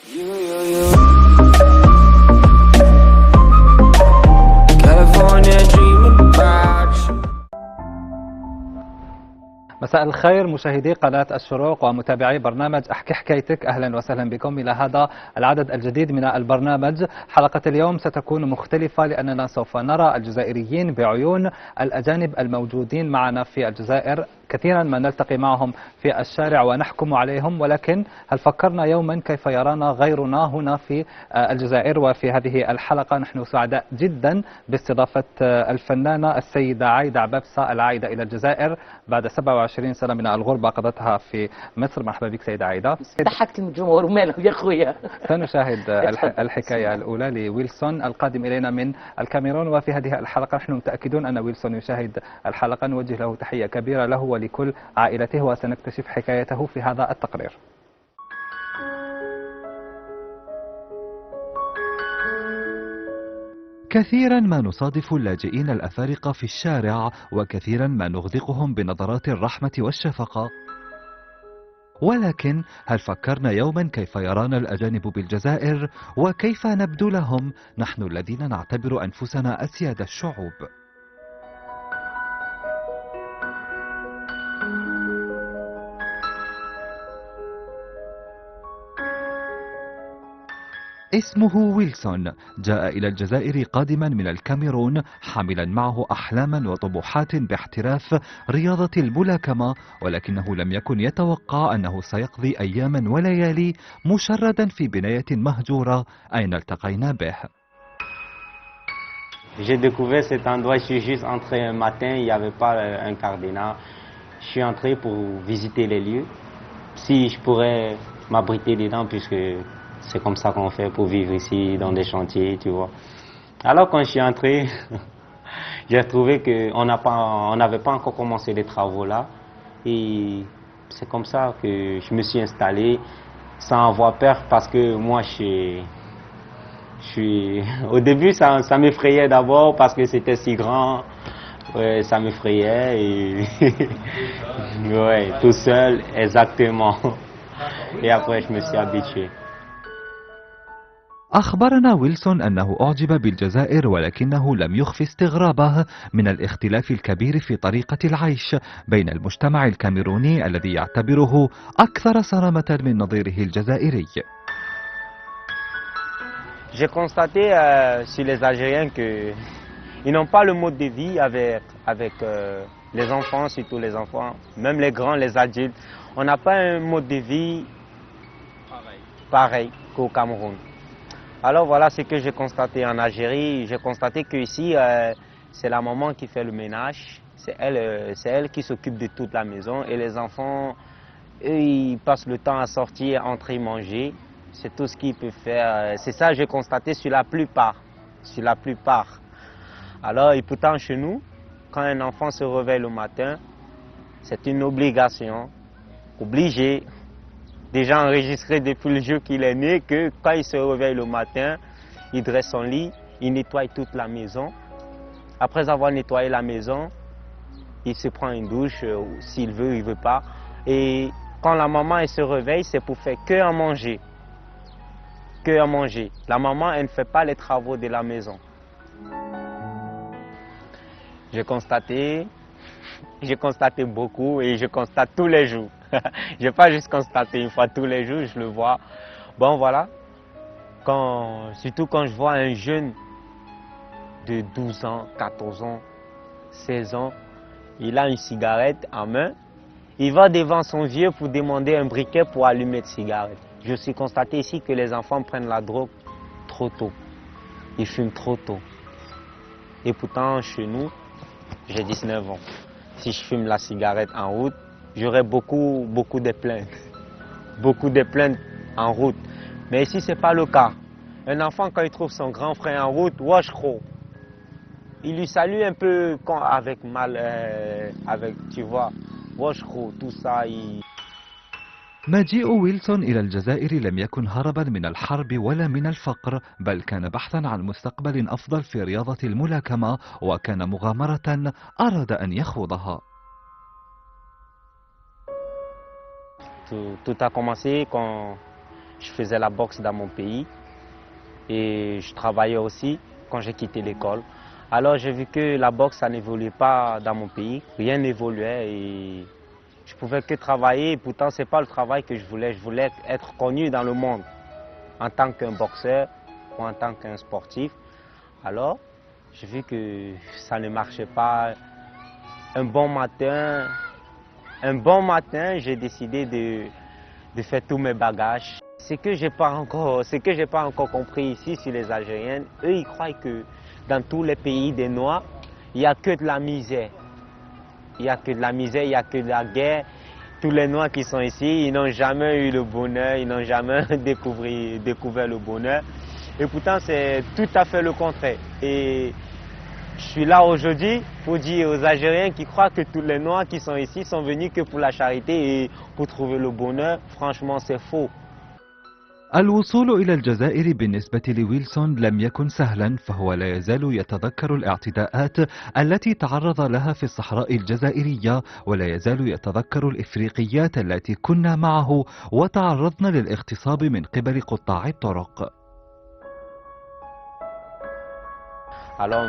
مساء الخير مشاهدي قناة الشروق ومتابعي برنامج أحكي حكايتك. أهلا وسهلا بكم إلى هذا العدد الجديد من البرنامج. حلقة اليوم ستكون مختلفة لأننا سوف نرى الجزائريين بعيون الأجانب الموجودين معنا في الجزائر. كثيرا ما نلتقي معهم في الشارع ونحكم عليهم، ولكن هل فكرنا يوما كيف يرانا غيرنا هنا في الجزائر؟ وفي هذه الحلقة نحن سعداء جدا باستضافة الفنانة السيدة عايدة عبابسة العائدة إلى الجزائر بعد 27 سنة من الغربة قضتها في مصر. مرحبا بك سيدة عايدة. ضحكت الجمهور وماله يا خويا. سنشاهد الحكاية الأولى لويلسون القادم إلينا من الكاميرون، وفي هذه الحلقة نحن متأكدون أن ويلسون يشاهد الحلقة. نوجه له تحية كبيرة له ولكل عائلته، وسنكتشف حكايته في هذا التقرير. كثيرا ما نصادف اللاجئين الأفارقة في الشارع، وكثيرا ما نغدقهم بنظرات الرحمة والشفقة، ولكن هل فكرنا يوما كيف يرانا الأجانب بالجزائر وكيف نبدو لهم نحن الذين نعتبر أنفسنا أسياد الشعوب؟ اسمه ويلسون، جاء إلى الجزائر قادما من الكاميرون حاملا معه أحلاما وطموحات باحتراف رياضة الملاكمة، ولكنه لم يكن يتوقع أنه سيقضي أياما وليالي مشردا في بناية مهجورة أين التقينا به. J'ai découvert cet endroit, je suis juste entré un matin, il n'y avait pas un cardinal. Je suis entré pour visiter les lieux, si je pourrais m'abriter dedans, puisque c'est comme ça qu'on fait pour vivre ici dans des chantiers, tu vois. Alors quand je suis entré, j'ai trouvé qu'on n'avait pas encore commencé les travaux là. Et c'est comme ça que je me suis installé sans avoir peur, parce que moi au début ça m'effrayait d'abord parce que c'était si grand. Ouais, ça m'effrayait et ouais, tout seul, exactement. Et après je me suis habitué. أخبرنا ويلسون أنه أعجب بالجزائر، ولكنه لم يخفي استغرابه من الاختلاف الكبير في طريقة العيش بين المجتمع الكاميروني الذي يعتبره أكثر صرامة من نظيره الجزائري. J'ai constaté chez les Algériens qu'ils n'ont pas le mode de vie avec les enfants, surtout les enfants, même les grands, les adultes. On n'a pas un mode de vie pareil qu'au Cameroun. Alors voilà ce que j'ai constaté en Algérie. J'ai constaté qu'ici, c'est la maman qui fait le ménage. C'est elle qui s'occupe de toute la maison. Et les enfants, eux, ils passent le temps à sortir, entrer, manger. C'est tout ce qu'ils peuvent faire. C'est ça que j'ai constaté sur la plupart. Sur la plupart. Alors, et pourtant, chez nous, quand un enfant se réveille le matin, c'est une obligation, obligé, déjà enregistré depuis le jour qu'il est né, que quand il se réveille le matin, il dresse son lit, il nettoie toute la maison. Après avoir nettoyé la maison, il se prend une douche, s'il veut, il ne veut pas. Et quand la maman elle se réveille, c'est pour faire que à manger. Que à manger. La maman, elle ne fait pas les travaux de la maison. J'ai constaté beaucoup et je constate tous les jours. Je n'ai pas juste constaté une fois, tous les jours, je le vois. Bon, voilà. Surtout quand je vois un jeune de 12 ans, 14 ans, 16 ans, il a une cigarette en main. Il va devant son vieux pour demander un briquet pour allumer une cigarette. Je suis constaté ici que les enfants prennent la drogue trop tôt. Ils fument trop tôt. Et pourtant, chez nous, j'ai 19 ans. Si je fume la cigarette en route, j'aurais beaucoup de plaintes. Beaucoup de plaintes en route. Mais ici, ce n'est pas le cas. Un enfant, quand il trouve son grand frère en route, wesh gros. Il lui salue un peu avec tu vois, wesh gros, tout ça. مجيء ويلسون إلى الجزائر لم يكن هربا من الحرب ولا من الفقر، بل كان بحثا عن مستقبل أفضل في رياضة الملاكمة، وكان مغامرة أراد أن يخوضها. Tout a commencé quand je faisais la boxe dans mon pays et je travaillais aussi quand j'ai quitté l'école. Alors j'ai vu que la boxe, ça n'évoluait pas dans mon pays, rien n'évoluait et je pouvais que travailler. Et pourtant, ce n'est pas le travail que je voulais être connu dans le monde en tant qu'un boxeur ou en tant qu'un sportif. Alors, j'ai vu que ça ne marchait pas. Un bon matin, j'ai décidé de faire tous mes bagages. Ce que j'ai pas encore compris ici sur les Algériennes, eux ils croient que dans tous les pays des Noirs, il n'y a que de la misère. Il n'y a que de la misère, il n'y a que de la guerre. Tous les Noirs qui sont ici, ils n'ont jamais eu le bonheur, ils n'ont jamais découvert le bonheur. Et pourtant, c'est tout à fait le contraire. Et je suis là aujourd'hui pour dire aux Algériens qui croient que tous les Noirs qui sont ici sont venus que pour la charité et pour trouver le bonheur. Franchement, c'est faux. الوصول إلى الجزائر بالنسبة لويلسون لم يكن سهلا، فهو لا يزال يتذكر الاعتداءات التي تعرض لها في الصحراء الجزائرية، ولا يزال يتذكر الإفريقيات التي كنا معه وتعرضنا للاغتصاب من قبل قطاع الطرق. Alors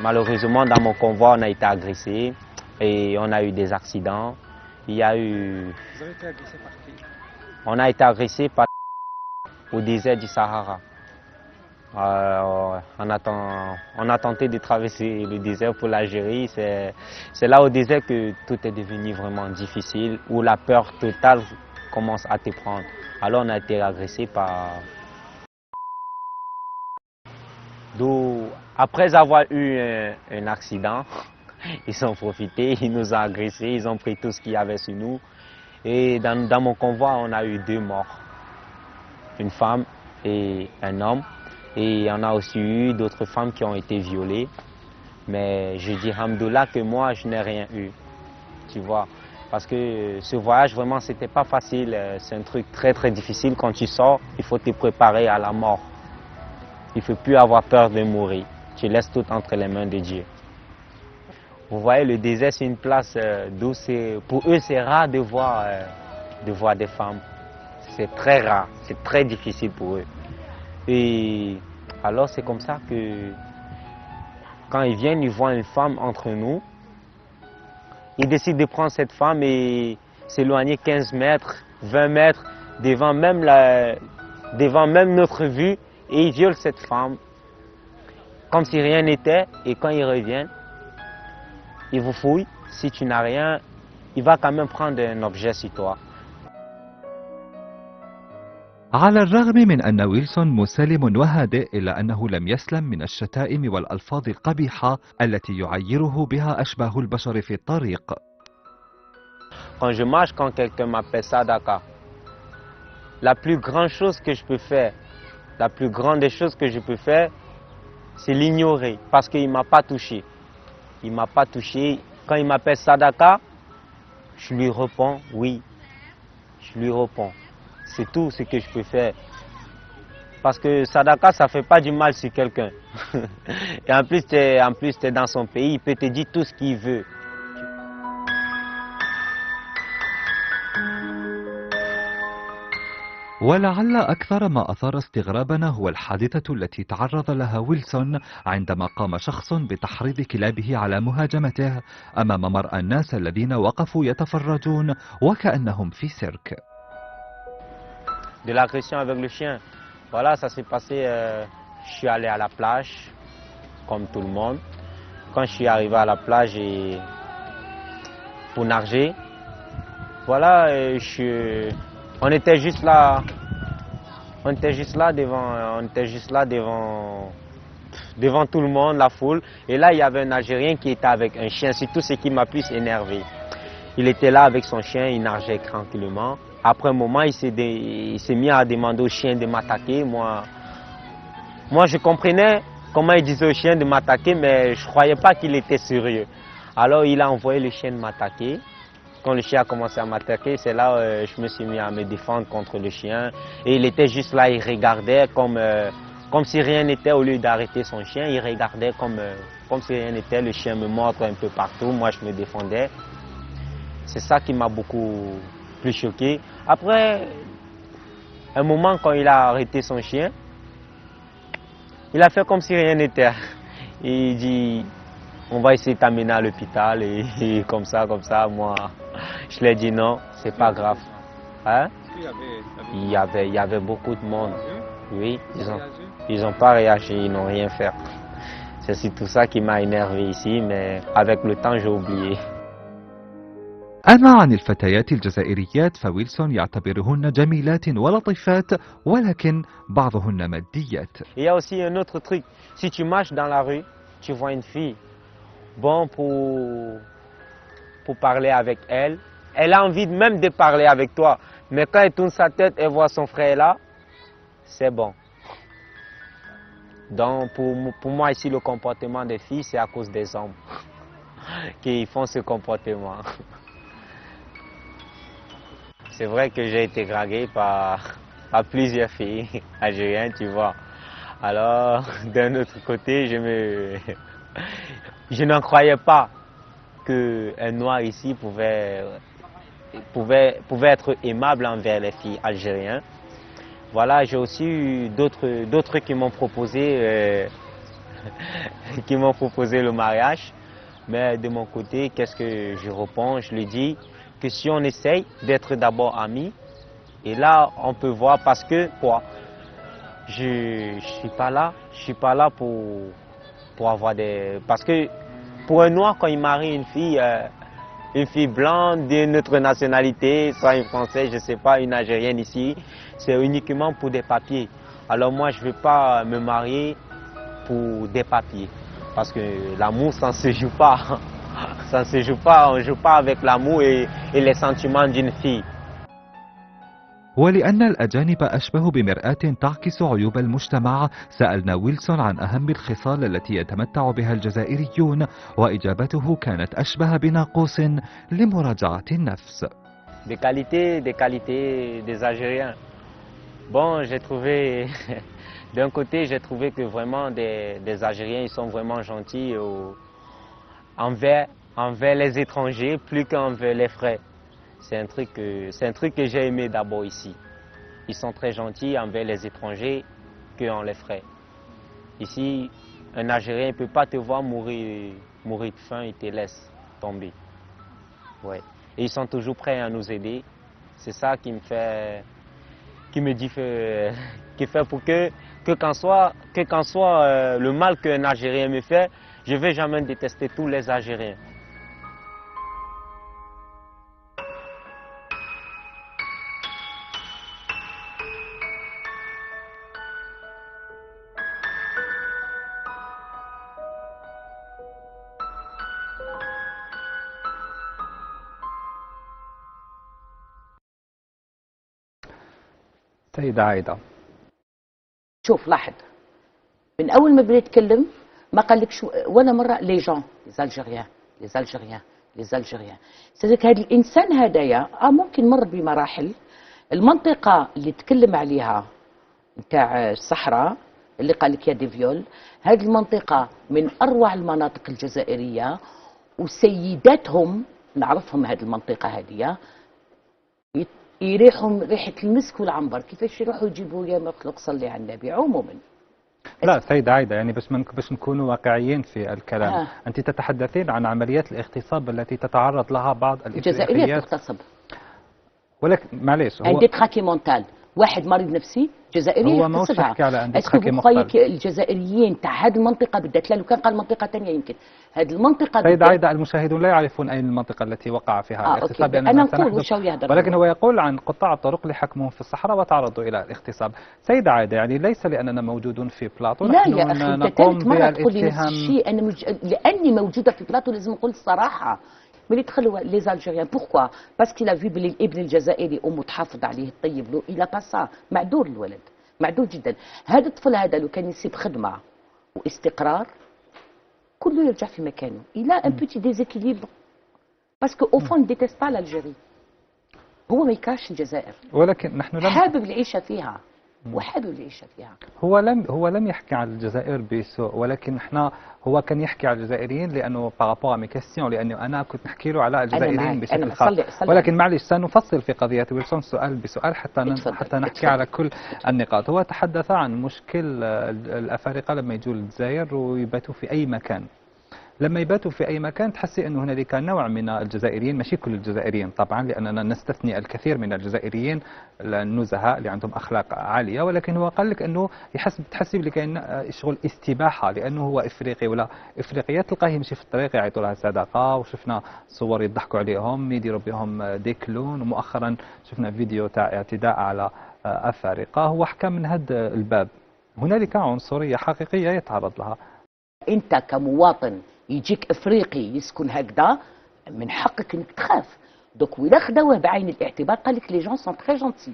malheureusement dans mon convoi on a été agressé et on a eu des accidents. Vous avez été agressé par qui? On a été agressé par au désert du Sahara. On a tenté de traverser le désert pour l'Algérie. C'est là au désert que tout est devenu vraiment difficile, où la peur totale commence à te prendre. Alors on a été agressé par... Après avoir eu un accident, ils ont profité, ils nous ont agressés, ils ont pris tout ce qu'il y avait sur nous. Et dans mon convoi, on a eu 2 morts. Une femme et un homme. Et on a aussi eu d'autres femmes qui ont été violées. Mais je dis Hamdoullah que moi, je n'ai rien eu. Tu vois. Parce que ce voyage, vraiment, c'était pas facile. C'est un truc très très difficile. Quand tu sors, il faut te préparer à la mort. Il ne faut plus avoir peur de mourir. Tu laisses tout entre les mains de Dieu. Vous voyez, le désert, c'est une place d'où pour eux, c'est rare de voir des femmes. C'est très rare, c'est très difficile pour eux. Et alors c'est comme ça que quand ils viennent, ils voient une femme entre nous. Ils décident de prendre cette femme et s'éloigner 15 mètres, 20 mètres devant même notre vue et ils violent cette femme comme si rien n'était. Et quand ils reviennent, ils vous fouillent. Si tu n'as rien, il va quand même prendre un objet sur toi. على الرغم من أن ويلسون مسالم وهادئ، إلا أنه لم يسلم من الشتائم والألفاظ القبيحة التي يعيره بها أشباه البشر في الطريق. Quand je marche, quand quelqu'un m'appelle Sadaka, la plus grande chose que je peux faire, la plus grande des choses que je peux faire, c'est l'ignorer parce qu'il ne m'a pas touché. Il ne m'a pas touché. Quand il m'appelle Sadaka, je lui réponds oui. Je lui réponds. C'est tout ce que je peux faire. Parce que Sadaka, ça ne fait pas du mal sur quelqu'un. Et en plus, tu es dans son pays, il peut te dire tout ce qu'il veut. ولعل أكثر ما أثار استغرابنا هو الحادثة التي تعرض لها ويلسون عندما قام شخص بتحريض كلابه على مهاجمته أمام مرأى الناس الذين وقفوا يتفرجون وكأنهم في سيرك. De l'agression avec le chien. Voilà, ça s'est passé, je suis allé à la plage, comme tout le monde. Quand je suis arrivé à la plage pour nager, voilà, on était juste là devant tout le monde, la foule. Et là, il y avait un Algérien qui était avec un chien, c'est tout ce qui m'a plus énervé. Il était là avec son chien, il nageait tranquillement. Après un moment, il s'est mis à demander au chien de m'attaquer. Moi, je comprenais comment il disait au chien de m'attaquer, mais je ne croyais pas qu'il était sérieux. Alors, il a envoyé le chien de m'attaquer. Quand le chien a commencé à m'attaquer, c'est là où je me suis mis à me défendre contre le chien. Et il était juste là, il regardait comme si rien n'était. Au lieu d'arrêter son chien, il regardait comme si rien n'était. Le chien me mordait un peu partout, moi je me défendais. C'est ça qui m'a beaucoup plus choqué. Après, un moment, quand il a arrêté son chien, il a fait comme si rien n'était. Il dit, on va essayer de t'amener à l'hôpital et comme ça, moi, je lui ai dit non, c'est pas grave. Hein? Il y avait beaucoup de monde. Oui, ils ont pas réagi, ils n'ont rien fait. C'est tout ça qui m'a énervé ici, mais avec le temps, j'ai oublié. أما عن الفتيات الجزائريات فويلسون يعتبرهن جميلات ولطيفات ولكن بعضهن ماديات. Il y a aussi un autre truc. Si tu marches dans la rue, tu vois une fille, bon pour parler avec elle, elle a envie même de parler avec toi. Mais quand elle tourne sa tête et voit son frère là, c'est bon. Donc pour moi ici, le comportement des filles, c'est à cause des hommes qui font ce comportement. C'est vrai que j'ai été dragué par plusieurs filles algériennes, tu vois. Alors, d'un autre côté, je n'en croyais pas qu'un noir ici pouvait être aimable envers les filles algériennes. Voilà, j'ai aussi eu d'autres qui m'ont proposé, le mariage. Mais de mon côté, qu'est-ce que je réponds? Je lui dis que si on essaye d'être d'abord amis, et là on peut voir, parce que quoi, je suis pas là pour avoir des, parce que pour un noir, quand il marie une fille blanche d'une autre nationalité, soit une française, je sais pas, une algérienne ici, c'est uniquement pour des papiers. Alors moi je veux pas me marier pour des papiers, parce que l'amour ça ne se joue pas. Ça ne se joue pas, on ne joue pas avec l'amour et les sentiments d'une fille. ولأن الأجانب أشبه بمرآة تعكس عيوب المجتمع سألنا ويلسون عن أهم الخصال التي يتمتع بها الجزائريون وإجابته كانت أشبه بناقوس لمراجعة النفس. Des qualités des Algériens. Bon, j'ai trouvé, d'un côté, j'ai trouvé que vraiment des Algériens, ils sont vraiment gentils envers les étrangers plus qu'envers les frères. C'est un truc que j'ai aimé d'abord ici. Ils sont très gentils envers les étrangers qu'envers les frères. Ici, un Algérien ne peut pas te voir mourir de faim, il te laisse tomber. Ouais. Et ils sont toujours prêts à nous aider. C'est ça qui fait pour que qu'en soit le mal qu'un Algérien me fait, je ne vais jamais détester tous les Algériens. سيدة عايدة، شوف لاحظ، من اول ما بديت اتكلم ما قال لك ولا مره لي جون لي زالجيريان. سيدك هذا الانسان هدايا ممكن مر بمراحل. المنطقه اللي تكلم عليها نتاع الصحراء اللي قال لك يا ديفيول، هذه المنطقه من اروع المناطق الجزائريه، وسيداتهم نعرفهم هذه المنطقه هذه يريحهم ريحه المسك والعنبر. كيفاش يروحوا يجيبوا لي مخلوق صلي على النبي عموما. لا سيدة عايدة، يعني باش نكونوا واقعيين في الكلام. أنت تتحدثين عن عمليات الاغتصاب التي تتعرض لها بعض الإفريقيات. الجزائرية تغتصب. ولكن معليش، هو عندي تراكي مونتال، واحد مريض نفسي جزائري هو ماهوش يحكي على عندي تراكي مختلف. الجزائريين تاع هذه المنطقة بالذات، لو كان قال منطقة ثانية يمكن. هذه المنطقة سيدة عايدة، المشاهدون لا يعرفون أين المنطقة التي وقع فيها الاغتصاب، أنا نقول وش يهدر، ولكن هو يقول عن قطاع الطرق اللي حكموهم في الصحراء وتعرضوا إلى الاغتصاب. سيدة عايدة، يعني ليس لأننا موجودون في بلاطو لا يا أخي، أنت ثالث مرة تقول لي نفس الشيء. أنا لأني موجودة في بلاطو لازم نقول الصراحة. ملي دخلوا لي زالجيريان، بوركوا؟ باسكو لا في بلي الابن الجزائري امه تحافظ عليه تطيب له، الى باسا معذور الولد، معذور جدا. هذا الطفل هذا لو كان يصيب خدمه واستقرار كله يرجع في مكانه. الى ان بوتي ديزيكيليبر باسكو او فون ديتيست با الجيري، هو ما يكرهش الجزائر، ولكن نحن حابب العيشه فيها. وحابب يعيش فيها. هو لم يحكي عن الجزائر بسوء، ولكن احنا هو كان يحكي على الجزائريين لانه بارابور مي كيستيون، لانه انا كنت نحكي له على الجزائريين بشكل خاص. ولكن معلش سنفصل في قضيه ويلسون سؤال بسؤال حتى نحكي على كل النقاط. هو تحدث عن مشكل الافارقه لما يجوا للجزائر ويباتوا في اي مكان. لما يباتوا في أي مكان تحسي أنه هنالك نوع من الجزائريين، ماشي كل الجزائريين طبعا لأننا نستثني الكثير من الجزائريين النزهاء اللي عندهم أخلاق عالية، ولكن هو قال لك أنه تحسي بلي كاين شغل استباحة لأنه هو إفريقي ولا إفريقية، تلقاه يمشي في الطريق يعيطوا لها صدقة، وشفنا صور يضحكوا عليهم يديروا بهم ديكلون، ومؤخرا شفنا فيديو تاع اعتداء على أفارقة. هو حكى من هذا الباب هنالك عنصرية حقيقية يتعرض لها. أنت كمواطن يجيك افريقي يسكن هكذا، من حقك انك تخاف. دوك ولا خداوه بعين الاعتبار قال لك لي جون سون تري جونتي،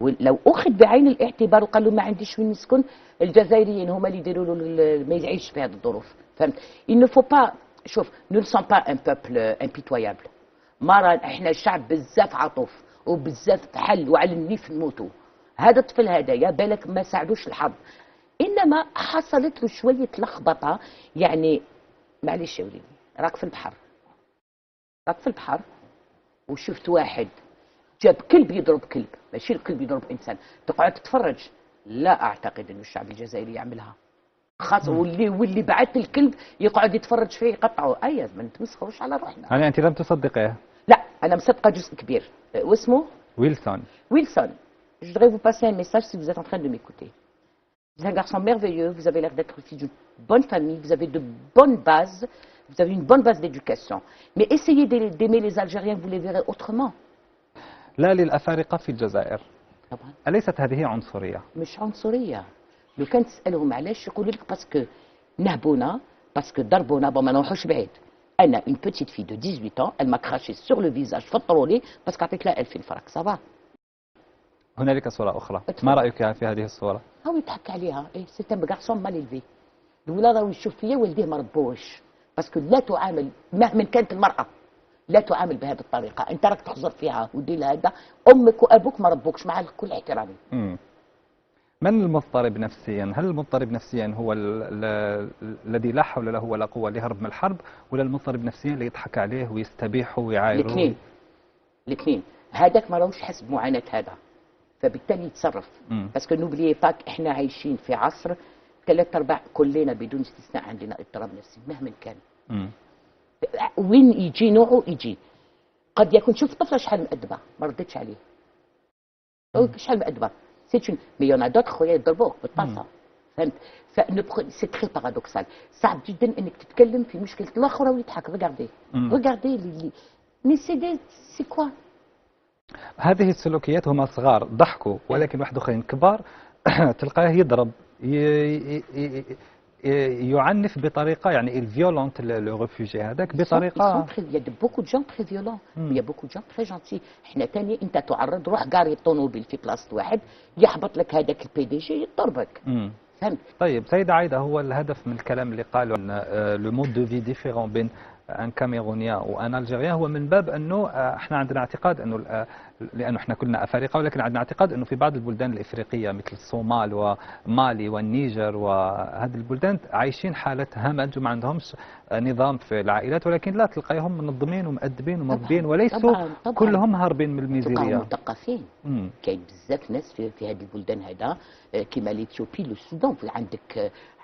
لو اخذ بعين الاعتبار وقال له ما عنديش وين نسكن، الجزائريين هما اللي يديروا له ما يعيش في هذه الظروف. فهمت؟ il ne faut pas شوف nous ne sommes pas un peuple impitoyable. مرة احنا شعب بزاف عطوف وبزاف تحل وعلى النيف نموتوا. هذا الطفل هذايا بالك ما ساعدوش الحظ، انما حصلت له شويه لخبطه. يعني معليش يا وليدي، راك في البحر وشفت واحد جاب كلب يضرب كلب، ماشي الكلب يضرب انسان، تقعد تتفرج؟ لا اعتقد انه الشعب الجزائري يعملها، خاصه واللي بعت الكلب يقعد يتفرج فيه يقطعه. ما نتمسخروش على روحنا. يعني انت لم تصدقيه؟ لا انا مصدقه جزء كبير. واسمه ويلسون. Je voudrais vous passer un message si vous êtes en train de m'écouter. Vous êtes un garçon merveilleux, vous avez l'air d'être fils d'une bonne famille, vous avez de bonnes bases, vous avez une bonne base d'éducation. Mais essayez d'aimer les Algériens, vous les verrez autrement. لا للأفارقة في الجزائر. طبعا. أليست هذه عنصرية؟ مش عنصرية. لو كان تسألهم علاش يقولوا لك باسكو نهبونا، باسكو ضربونا. ما نروحوش بعيد. أنا une petite fille de 18 ans, elle m'a craché sur le visage في الطرولي باسكو عطيت لها 2000 فرنك. صافا. هنالك صورة أخرى، ما رأيك في هذه الصورة؟ هو يضحك عليها. سي ان غارسون مال إلفي. الولاد راهو يشوف فيا والديه ما ربوش، باسكو لا تعامل مهما كانت المرأة لا تعامل بهذه الطريقة. أنت راك تخزر فيها ودير لها هذا، أمك وأبوك ما ربوكش، مع كل احترامي. من المضطرب نفسيا؟ هل المضطرب نفسيا هو الذي لا حول له ولا قوة ليهرب من الحرب، ولا المضطرب نفسيا اللي يضحك عليه ويستبيحه ويعايره؟ الاثنين. هذاك ما راهوش حسب معاناة هذا، فبالتالي يتصرف. باسكو نوبليي باك احنا عايشين في عصر 3/4 كلنا بدون استثناء عندنا اضطراب نفسي مهما كان. وين يجي نوعه يجي. قد يكون شوف طفله شحال مؤدبه ما ردتش عليه. شحال مؤدبه سي مي يون دوت خويا يضربوك بالطاسه. فهمت؟ سي تري بارادوكسال. صعب جدا انك تتكلم في مشكله الاخر ويضحك. ريغاردي لي مي سي كوا. هذه السلوكيات هما صغار ضحكوا، ولكن واحد اخرين كبار تلقاه يضرب يعنف بطريقه، يعني الفيولونت لو ريفوجي هذاك بطريقه. يا دو بوكو دو جون تري فيولون، يا بوكو دو جون تري جونتي. احنا ثاني انت تعرض روح كاري الطوموبيل في بلاصه واحد يحبط لك هذاك البي دي جي يضربك. فهمت؟ طيب سيدة عايدة، هو الهدف من الكلام اللي قالوا لو مود دو في ديفيرون بين ان كاميرونيا وان الجيريان هو من باب انه احنا عندنا اعتقاد انه لانه احنا كلنا افارقه، ولكن عندنا اعتقاد انه في بعض البلدان الافريقيه مثل الصومال ومالي والنيجر وهذه البلدان عايشين حاله همج وما عندهمش نظام في العائلات، ولكن لا تلقاهم منظمين ومؤدبين ومربين وليسوا طبعاً كلهم هاربين من الميزيريا. مثقفين. كاين بزاف ناس في هذه البلدان هذا كيما الاثيوبي والسودان.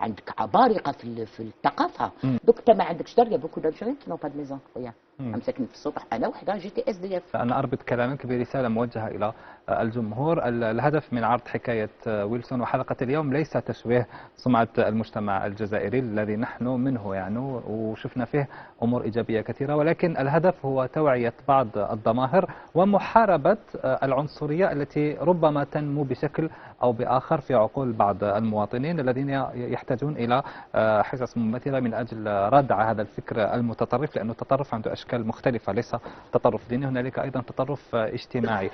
عندك عبارقه في الثقافه. دوك انت ما عندكش دار. يا بوكو دالجيريان كي نون با دو ميزون خويا. عم ساكن في السطح. انا وحده جيتي اس دي اف. انا اربط كلامك برساله موجهه الى الجمهور. الهدف من عرض حكايه ويلسون وحلقه اليوم ليس تشويه سمعه المجتمع الجزائري الذي نحن منه يعني، وشفنا فيه امور ايجابيه كثيره، ولكن الهدف هو توعيه بعض الضماهر ومحاربه العنصريه التي ربما تنمو بشكل او باخر في عقول بعض المواطنين الذين يحتاجون الى حصص مماثله من اجل ردع هذا الفكر المتطرف، لانه التطرف عنده اشكال مختلفه، ليس تطرف ديني، هنالك ايضا تطرف اجتماعي.